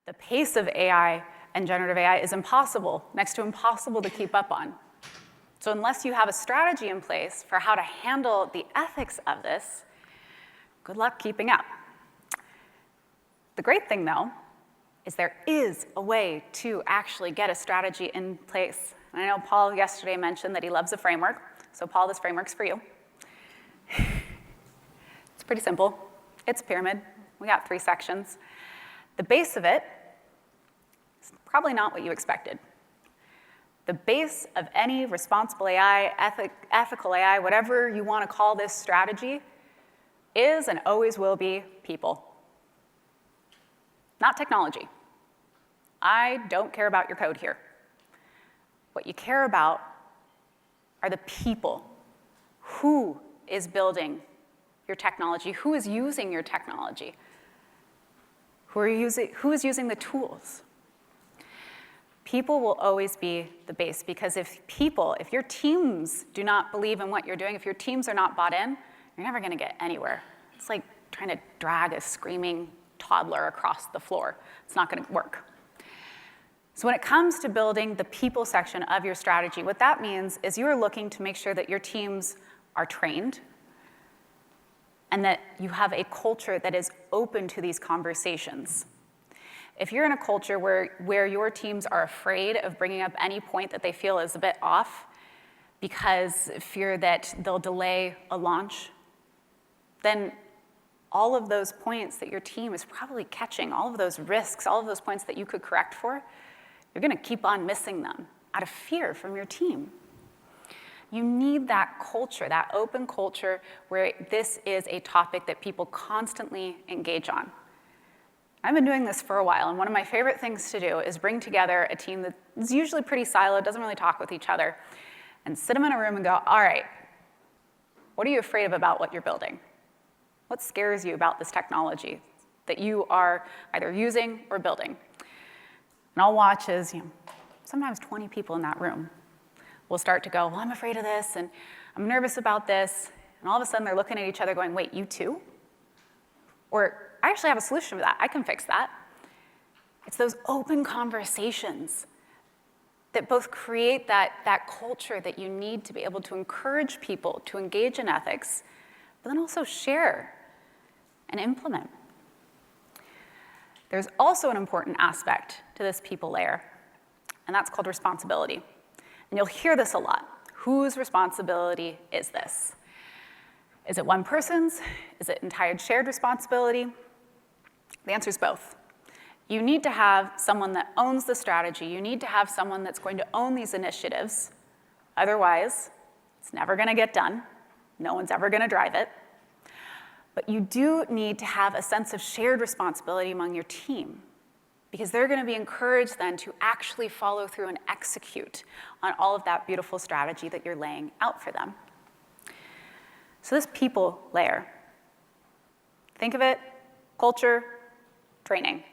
The pace of AI and generative AI is impossible, next to impossible to keep up on. So unless you have a strategy in place for how to handle the ethics of this, good luck keeping up. The great thing, though, is there is a way to actually get a strategy in place. And I know Paul yesterday mentioned that he loves a framework. So Paul, this framework's for you. It's pretty simple. It's a pyramid. We got 3 sections. The base of it is probably not what you expected. The base of any responsible AI, ethical AI, whatever you want to call this strategy, is and always will be people, not technology. I don't care about your code here. What you care about are the people. Who is building your technology? Who is using your technology? Who is using the tools? People will always be the base, because if your teams do not believe in what you're doing, if your teams are not bought in, you're never going to get anywhere. It's like trying to drag a screaming toddler across the floor. It's not going to work. So when it comes to building the people section of your strategy, what that means is you are looking to make sure that your teams are trained and that you have a culture that is open to these conversations. If you're in a culture where your teams are afraid of bringing up any point that they feel is a bit off because fear that they'll delay a launch, then all of those points that your team is probably catching, all of those risks, all of those points that you could correct for, you're going to keep on missing them out of fear from your team. You need that culture, that open culture where this is a topic that people constantly engage on. I've been doing this for a while, and one of my favorite things to do is bring together a team that is usually pretty siloed, doesn't really talk with each other, and sit them in a room and go, all right, what are you afraid of about what you're building? What scares you about this technology that you are either using or building? And I'll watch as sometimes 20 people in that room will start to go, well, I'm afraid of this, and I'm nervous about this. And all of a sudden, they're looking at each other going, wait, you too? Or I actually have a solution for that. I can fix that. It's those open conversations that both create that culture that you need to be able to encourage people to engage in ethics, but then also share and implement. There's also an important aspect to this people layer, and that's called responsibility. And you'll hear this a lot. Whose responsibility is this? Is it one person's? Is it entire shared responsibility? The answer is both. You need to have someone that owns the strategy. You need to have someone that's going to own these initiatives. Otherwise, it's never going to get done. No one's ever going to drive it. But you do need to have a sense of shared responsibility among your team, because they're going to be encouraged then to actually follow through and execute on all of that beautiful strategy that you're laying out for them. So this people layer, think of it, culture, training.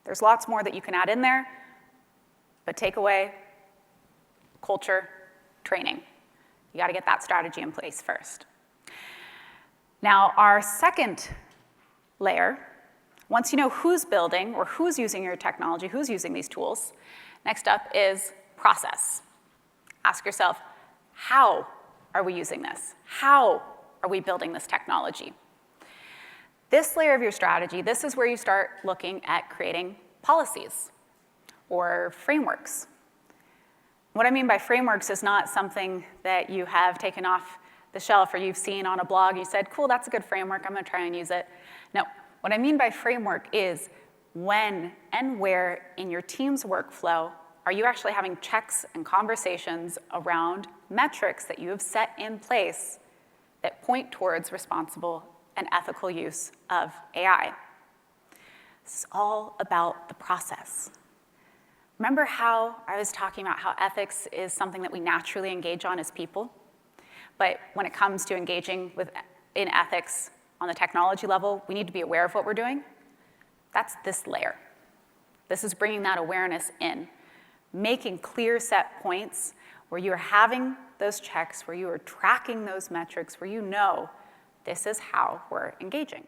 There's lots more that you can add in there, but take away culture, training. You got to get that strategy in place first. Now, our second layer, once you know who's building or who's using your technology, who's using these tools, next up is process. Ask yourself, how are we using this? How are we building this technology? This layer of your strategy, this is where you start looking at creating policies or frameworks. What I mean by frameworks is not something that you have taken off the shelf or you've seen on a blog. You said, cool, that's a good framework. I'm going to try and use it. No, what I mean by framework is when and where in your team's workflow are you actually having checks and conversations around metrics that you have set in place that point towards responsible and ethical use of AI. This is all about the process. Remember how I was talking about how ethics is something that we naturally engage on as people? But when it comes to engaging in ethics on the technology level, we need to be aware of what we're doing. That's this layer. This is bringing that awareness in, making clear set points where you're having those checks, where you are tracking those metrics, where you know this is how we're engaging.